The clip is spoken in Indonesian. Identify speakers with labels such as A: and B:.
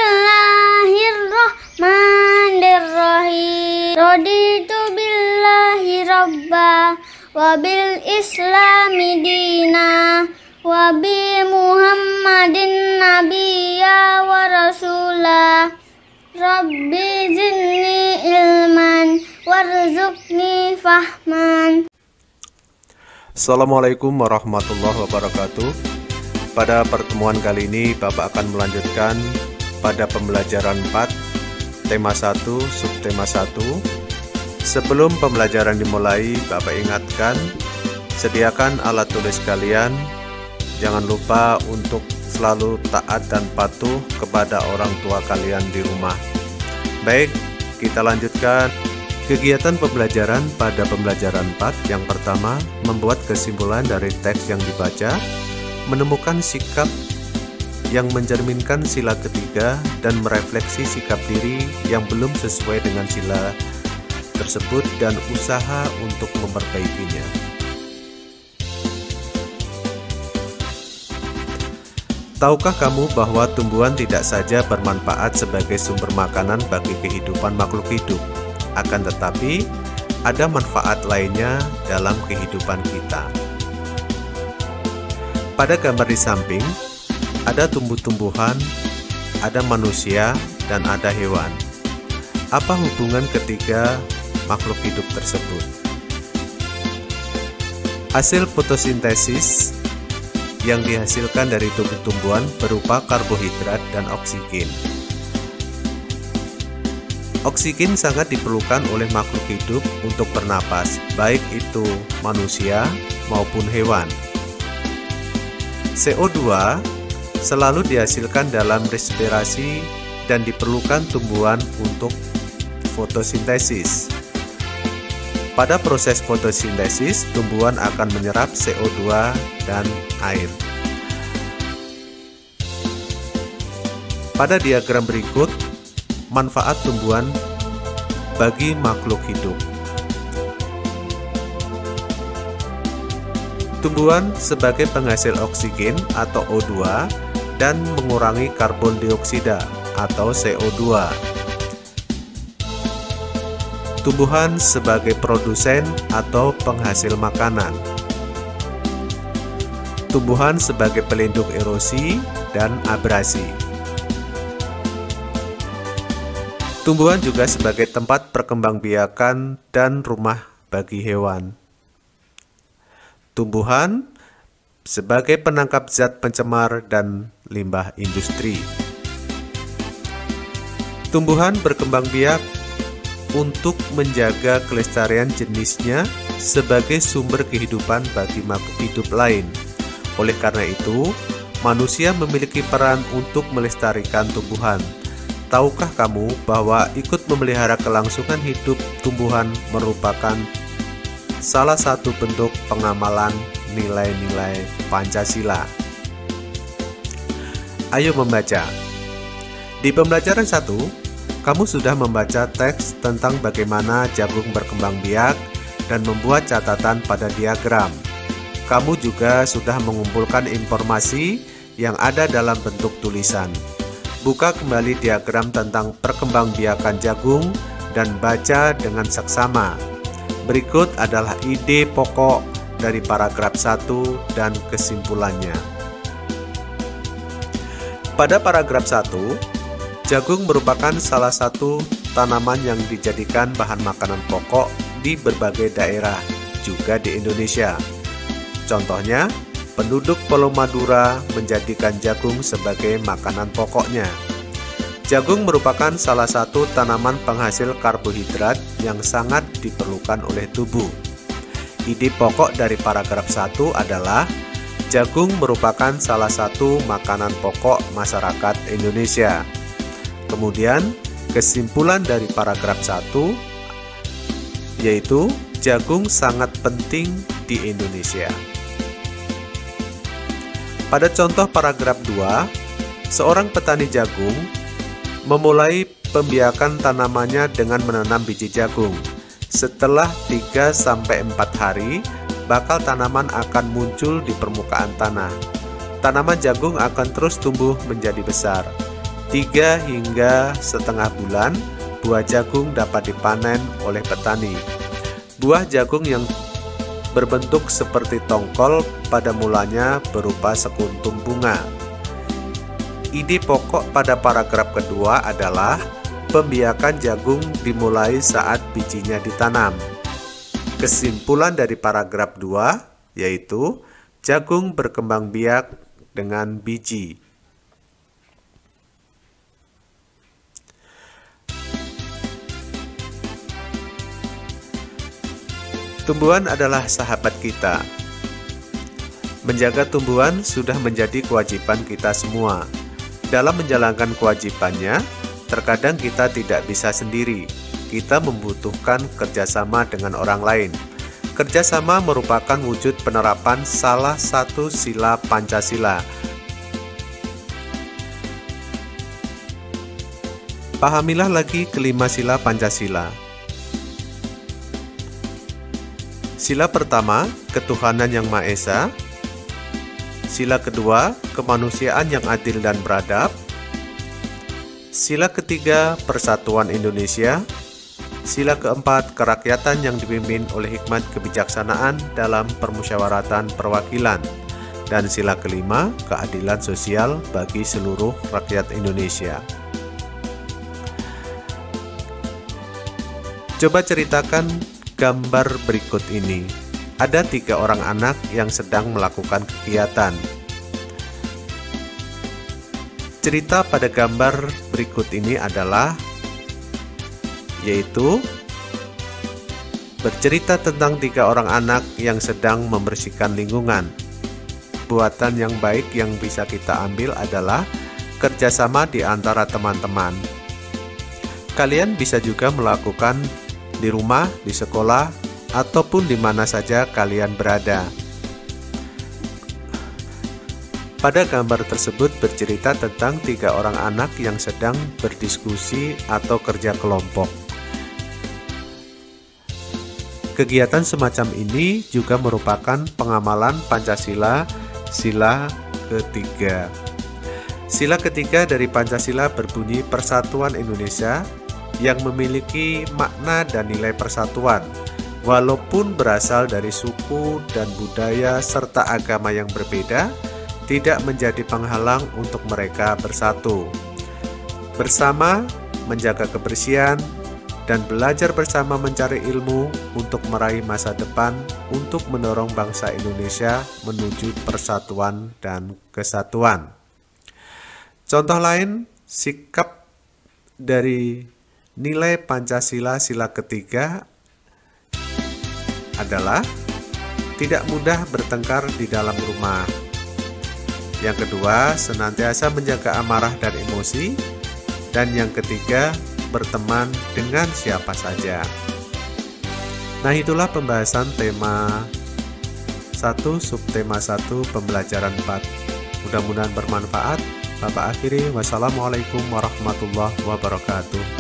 A: Bismillahirrahmanirrahim. Raditu billahi rabba wa bil islami dina wa bi Muhammadin nabiyya wa rasula. Rabbi zidni ilman warzuqni fahman.
B: Assalamualaikum warahmatullahi wabarakatuh. Pada pertemuan kali ini Bapak akan melanjutkan pada pembelajaran 4 tema 1 subtema 1. Sebelum pembelajaran dimulai, Bapak ingatkan sediakan alat tulis kalian. Jangan lupa untuk selalu taat dan patuh kepada orang tua kalian di rumah. Baik, kita lanjutkan kegiatan pembelajaran pada pembelajaran 4. Yang pertama, membuat kesimpulan dari teks yang dibaca, menemukan sikap yang mencerminkan sila ketiga, dan merefleksi sikap diri yang belum sesuai dengan sila tersebut dan usaha untuk memperbaikinya. Tahukah kamu bahwa tumbuhan tidak saja bermanfaat sebagai sumber makanan bagi kehidupan makhluk hidup, akan tetapi ada manfaat lainnya dalam kehidupan kita. Pada gambar di samping, ada tumbuh-tumbuhan, ada manusia, dan ada hewan. Apa hubungan ketiga makhluk hidup tersebut? Hasil fotosintesis yang dihasilkan dari tumbuh-tumbuhan berupa karbohidrat dan oksigen. Oksigen sangat diperlukan oleh makhluk hidup untuk bernapas, baik itu manusia maupun hewan. CO2 selalu dihasilkan dalam respirasi dan diperlukan tumbuhan untuk fotosintesis. Pada proses fotosintesis, tumbuhan akan menyerap CO2 dan air. Pada diagram berikut, manfaat tumbuhan bagi makhluk hidup. Tumbuhan sebagai penghasil oksigen atau O2 dan mengurangi karbon dioksida atau CO2. Tumbuhan sebagai produsen atau penghasil makanan. Tumbuhan sebagai pelindung erosi dan abrasi. Tumbuhan juga sebagai tempat perkembangbiakan dan rumah bagi hewan. Tumbuhan sebagai penangkap zat pencemar dan limbah industri. Tumbuhan berkembang biak untuk menjaga kelestarian jenisnya sebagai sumber kehidupan bagi makhluk hidup lain. Oleh karena itu, manusia memiliki peran untuk melestarikan tumbuhan. Tahukah kamu bahwa ikut memelihara kelangsungan hidup tumbuhan merupakan salah satu bentuk pengamalan nilai-nilai Pancasila? Ayo membaca. Di pembelajaran 1, kamu sudah membaca teks tentang bagaimana jagung berkembang biak dan membuat catatan pada diagram. Kamu juga sudah mengumpulkan informasi yang ada dalam bentuk tulisan. Buka kembali diagram tentang perkembangbiakan jagung dan baca dengan seksama. Berikut adalah ide pokok dari paragraf 1 dan kesimpulannya. Pada paragraf 1, jagung merupakan salah satu tanaman yang dijadikan bahan makanan pokok di berbagai daerah, juga di Indonesia. Contohnya, penduduk Pulau Madura menjadikan jagung sebagai makanan pokoknya. Jagung merupakan salah satu tanaman penghasil karbohidrat yang sangat diperlukan oleh tubuh. Ide pokok dari paragraf 1 adalah jagung merupakan salah satu makanan pokok masyarakat Indonesia. Kemudian, kesimpulan dari paragraf 1 yaitu jagung sangat penting di Indonesia. Pada contoh paragraf 2, seorang petani jagung memulai pembiakan tanamannya dengan menanam biji jagung. Setelah 3-4 hari, bakal tanaman akan muncul di permukaan tanah. Tanaman jagung akan terus tumbuh menjadi besar. 3 hingga setengah bulan, buah jagung dapat dipanen oleh petani. Buah jagung yang berbentuk seperti tongkol pada mulanya berupa sekuntum bunga. Ide pokok pada paragraf kedua adalah pembiakan jagung dimulai saat bijinya ditanam. Kesimpulan dari paragraf 2 yaitu jagung berkembang biak dengan biji. Tumbuhan adalah sahabat kita. Menjaga tumbuhan sudah menjadi kewajiban kita semua. Dalam menjalankan kewajibannya, terkadang kita tidak bisa sendiri. Kita membutuhkan kerjasama dengan orang lain. Kerjasama merupakan wujud penerapan salah satu sila Pancasila. Pahamilah lagi kelima sila Pancasila. Sila pertama, ketuhanan yang Maha Esa. Sila kedua, kemanusiaan yang adil dan beradab. Sila ketiga, persatuan Indonesia. Sila keempat, kerakyatan yang dipimpin oleh hikmat kebijaksanaan dalam permusyawaratan perwakilan. Dan sila kelima, keadilan sosial bagi seluruh rakyat Indonesia. Coba ceritakan gambar berikut ini. Ada 3 orang anak yang sedang melakukan kegiatan. Cerita pada gambar berikut ini adalah yaitu bercerita tentang 3 orang anak yang sedang membersihkan lingkungan. Buatan yang baik yang bisa kita ambil adalah kerjasama di antara teman-teman. Kalian bisa juga melakukan di rumah, di sekolah, ataupun di mana saja kalian berada. Pada gambar tersebut bercerita tentang 3 orang anak yang sedang berdiskusi atau kerja kelompok. Kegiatan semacam ini juga merupakan pengamalan Pancasila, sila ketiga. Sila ketiga dari Pancasila berbunyi Persatuan Indonesia, yang memiliki makna dan nilai persatuan, walaupun berasal dari suku dan budaya serta agama yang berbeda, tidak menjadi penghalang untuk mereka bersatu. Bersama, menjaga kebersihan, dan belajar bersama mencari ilmu untuk meraih masa depan, untuk mendorong bangsa Indonesia menuju persatuan dan kesatuan. Contoh lain, sikap dari nilai Pancasila sila ketiga adalah tidak mudah bertengkar di dalam rumah. Yang kedua, senantiasa menjaga amarah dan emosi. Dan yang ketiga, berteman dengan siapa saja. Nah, itulah pembahasan tema 1, subtema 1, pembelajaran 4. Mudah-mudahan bermanfaat. Bapak akhiri, wassalamualaikum warahmatullahi wabarakatuh.